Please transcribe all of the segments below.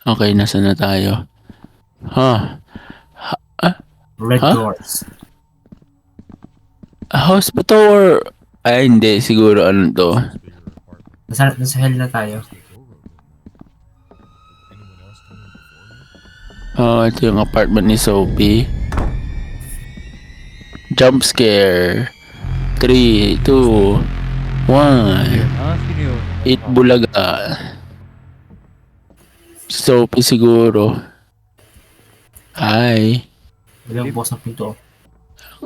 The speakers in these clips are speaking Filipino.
Okay, nasa na tayo? Ha? Red Ha? doors. House ba to or... Ay, hindi. Siguro ano to. Nasa hell na tayo. Ito yung apartment ni Sophie. Jump scare. 3, 2, 1. Sino yun? Eat bulaga. Sophie siguro. Hi. Walang bukas ng pinto.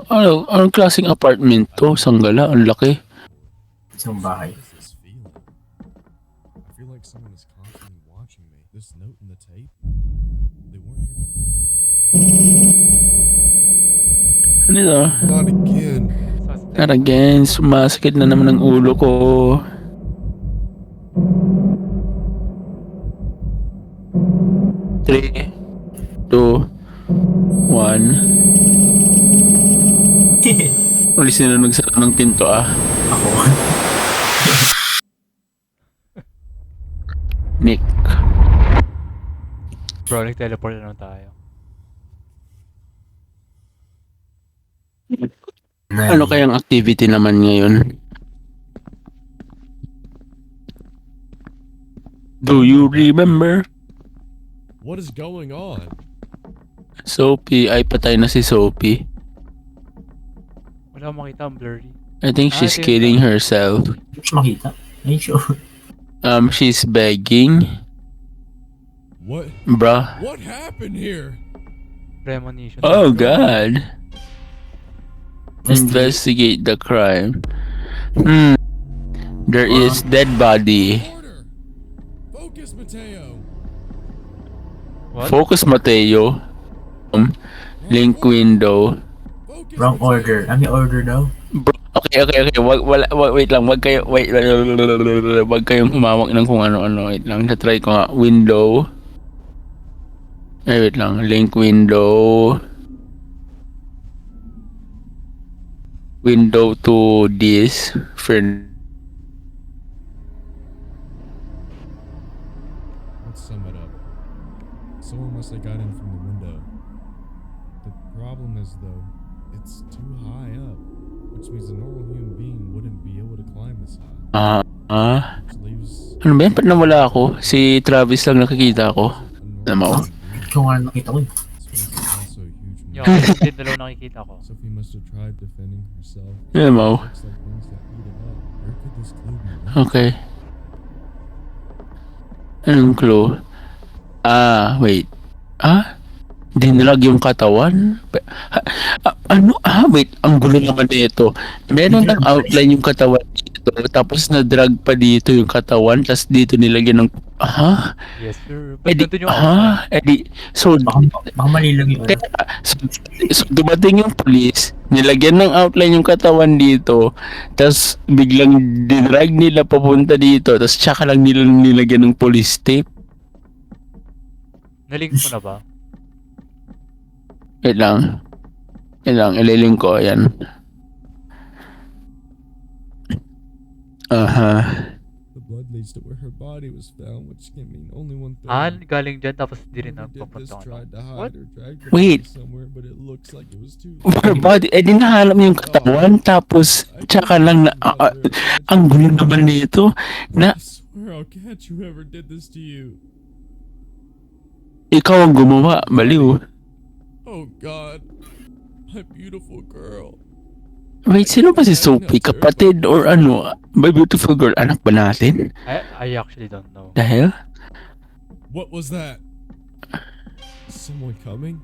Anong klaseng apartment to? Sanggala, ang laki. Isang bahay. What is this feeling? I feel like someone is constantly watching me. This note in the tape? They weren't here before. Ano ito? Not again. Not again. Sumasakit na naman ang ulo ko. Three, 2, 1. Ulit sila nagsara ng pinto Ako. Nick. Bro, nag-teleport na lang tayo. Ano kayang activity naman ngayon? Do you remember? What is going on? Sophie, ay patay na si Sophie. Wala akong makita, ang blurry. I think she's ito killing yun. herself. Hindi ko makita. Ayun sure. She's begging. What? Bruh. What happened here? Premonition. Oh God. Investigate the crime. There is dead body. Order! Focus, Mateo! What? Focus Mateo. Link window. Focus, Wrong Mateo. order. May order daw. Bro, okay. Wait lang. Wag kayong humawak ng kung ano-ano. Wait lang. Try ko nga. Window. Ay, wait lang. Link window. Window to this. Friend. Let's sum it up. Someone must have got in from the window. The problem is, though, it's too high up, which means a normal human being wouldn't be able to climb this high. Which leaves Ano ba yan? Ba't nawala ako? Si Travis lang nakikita ko. a Alam mo? normal Hindi ko nga nakita ko. Space is also a huge Yung mess. din dalawa nakikita ko. Sophie must have tried defending herself. Alam mo? Looks like things that eat it up. Where could this clue be? Okay. Anong clue? Wait. Dinalag yung katawan? Ano? Wait. Ang gulo naman nito. Meron ng outline yung katawan dito. Tapos na-drag pa dito yung katawan. Tapos dito nilagyan ng... Yes, sir. Ba't nandun yung So, Baka mali lang yung ano. so, dumating yung police, nilagyan ng outline yung katawan dito, tapos biglang dinrag nila papunta dito, tapos tsaka lang nila nilagyan ng police tape. Nalink mo na ba? Wait lang, ililink ko, ayan. The blood leads to where her body was found, which can mean only one thing. Galing dyan tapos di rin Whoever did this nagpapunta ko. tried to What? hide or drag her Wait. body somewhere, but it looks like it was too. Her body, dinahalam yung katawan, tapos tsaka lang na, ang gulo naman nito, na I swear I'll catch whoever did this to you. ikaw ang gumawa, baliw. Oh God, my beautiful girl. Wait, sino ba si Sophie? Kapatid or ano? My beautiful girl, anak ba natin? I actually don't know. Dahil? What was that? Someone coming?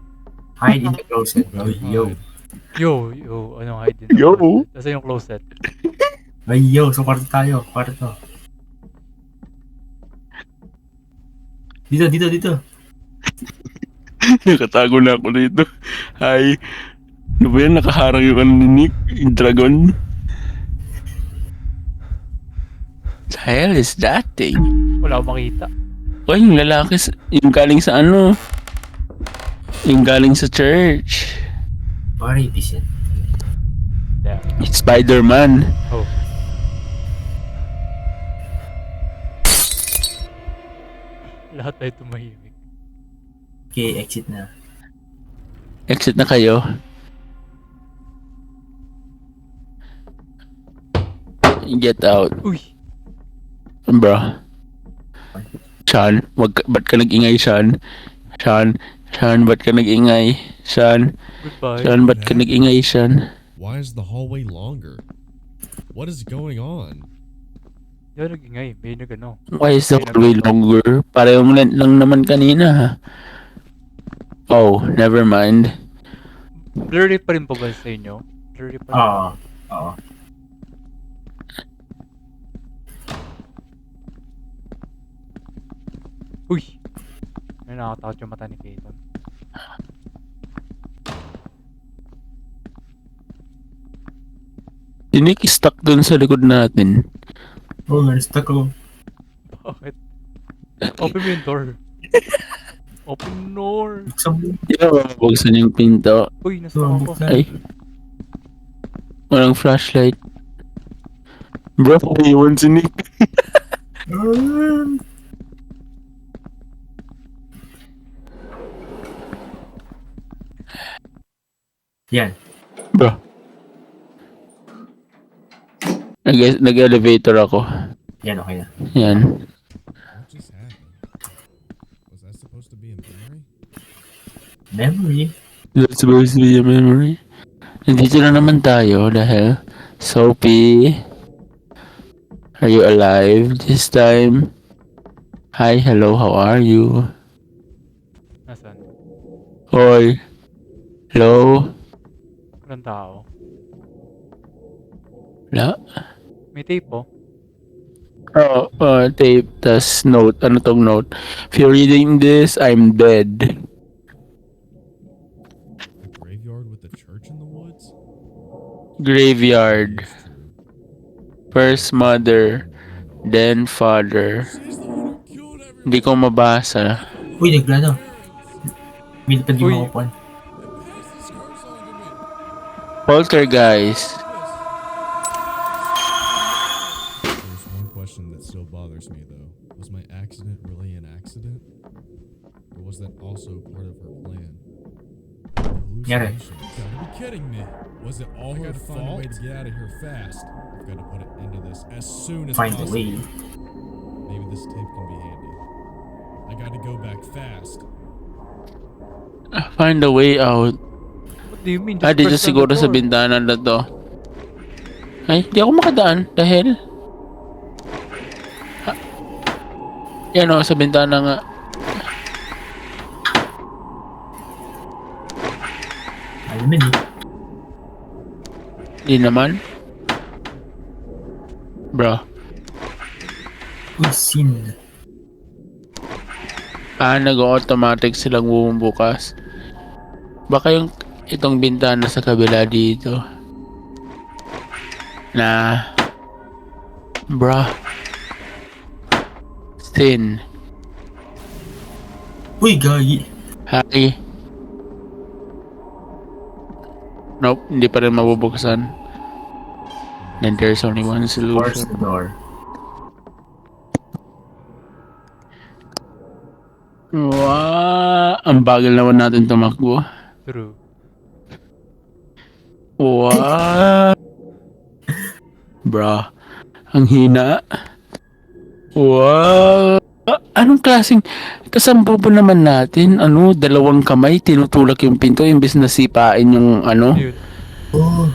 Hide in the closet. Yo. Ano hide din? Yo. Nasa yung closet. Ay, yo. So, kwarto tayo. Kwarto. Dito. Nakatago na ako dito. Hi. Ano ba yan? Nakaharang yung ano ni Nick? Yung dragon? The hell is that thing? Wala akong makita. Uy, yung lalaki, yung galing sa ano? Yung galing sa church. Baka rapist yan. Damn. It's Spider-Man. Oh. Lahat tayo tumahimik. Okay, exit na. Exit na kayo. Get out. Uy! Bro. Sean, ba't ka nag-ingay, Sean? Sean, ba't ka nag-ingay? Sean, Goodbye. ba't ka nag-ingay, Sean? Why is the hallway longer? What is going on? Yan nag-ingay. May nag-ano. Why is the hallway longer? Parehong length lang naman kanina, ha? Oh, never mind. Blurry pa rin pa ba sa inyo? Blurry pa rin. Oo. Oo. Uy! May nakakatakot yung mata ni Peyton. Si Nick stuck dun sa likod natin. Oh, na-stuck ako. Bakit? Open mo yung door. Open door. Buksan mo. Di ba mabuksan yung pinto? Uy, nasa ako. Buksan. Ay. Walang flashlight. Bro, iwan si Nick. Ah. Yan. Bro. Nag-elevator ako. Yan, okay na. Yan. What just happened? Was that supposed to be a memory? Memory. That's supposed to be a memory. Nandito na naman tayo dahil Sophie, are you alive this time? Hi, hello, how are you? Nasaan? Hoy. Hello? Walang tao. Wala? May tape oh. Tape, tas note. Ano tong note? If you're reading this, I'm dead. A graveyard with a church in the woods? Graveyard. That is true. First mother, then father. She's the one who killed everyone. Hindi ko mabasa. Uy, naglano. Milipad Uy. yung mga upuan. And pass the scars on to me. Poltergeist. There's one question that still bothers me though. Was my accident really an accident? Or was that also part of her plan? Yari. Hallucination. You gotta be kidding me. Was it all her fault? Find a way to get out of here fast. I've got to put an end to this as soon as Find a possible. way. Maybe this tape can be handy. I gotta go back fast. Find a way out. What do you mean? Dito press on siguro the sa door. bintana na to. Ay, di ako makadaan. Dahil... Yan o, sa bintana nga. Alam mo, Di naman. Bro. Uy, sin. Nag-automatic silang bumubukas. Baka yung itong bintana sa kabila dito. Bro. Sin. Uy, gagi. Hi. Nope, hindi pa rin mabubuksan. Then there's only one Force solution. the door. Wow, ang bagal naman natin tumakbo. True. Wow. Bro, ang hina. Wow. Anong klaseng kasambubo naman natin? Dalawang kamay, tinutulak yung pinto imbes na sipain yung Yun. Oh.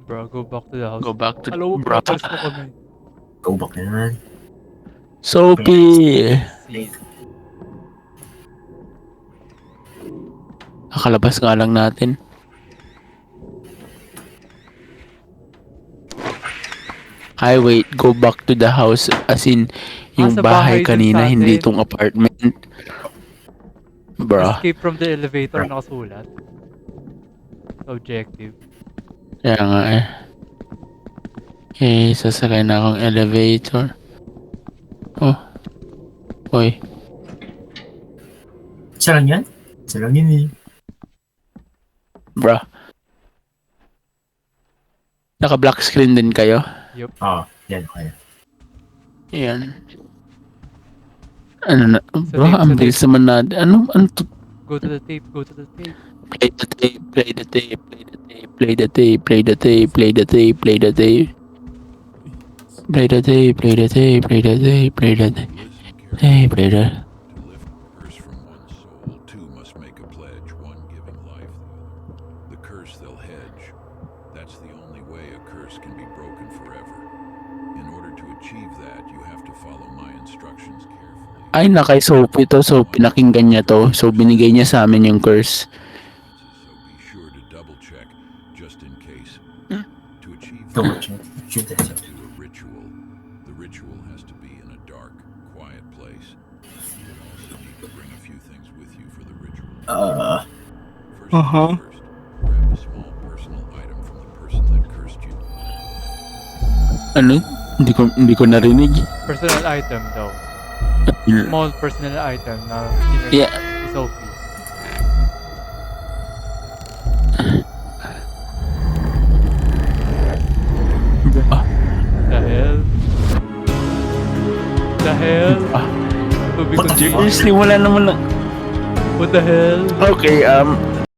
Bro, go back to the house. Go back to Hello, bro. papalis mo kami. Go back na naman. Sophie. Late. Nakalabas nga lang natin. Ay, wait. Go back to the house. As in, yung sa bahay bahay dun kanina, sa hindi atin. itong apartment. Bro. Escape from the elevator nakasulat. Objective. Kaya nga eh. Okay, sasakay na akong elevator. Oh. Hoy. Isa lang yan? Isa lang yun eh. Bro. Naka-black screen din kayo? Oo, yan, okay. Ayan. Ano na? Baka ang bilis naman natin. Ano to? Go to the tape, go to the tape. Play the tape, play the tape, play the tape, play the tape, play the tape, play the tape, play the tape. Play the tape, play the tape, play the tape, play the tape. Hey, play the... To lift the curse from one soul, two must make a pledge, one giving life, the curse they'll hedge. That's the only way a curse can be broken forever. In order to achieve that, you have to follow my instructions carefully. Ay, nakay Soap ito. So, pinakinggan niya to. So, binigay niya sa amin yung curse. So be sure to double check, just in case. To achieve Double that, check. Shoot that. do a ritual. The ritual has to be in a dark, quiet place. You'll also need to bring a few things with you for the ritual. First things first, grab a small personal item from the person that cursed you. Ano? Hindi ko narinig. Personal item daw. Small personal item na Yeah. ni Sophie. Ah. The hell? The hell? Ah. Tubig What the ko- Seriously, wala naman lang. What the hell? Okay,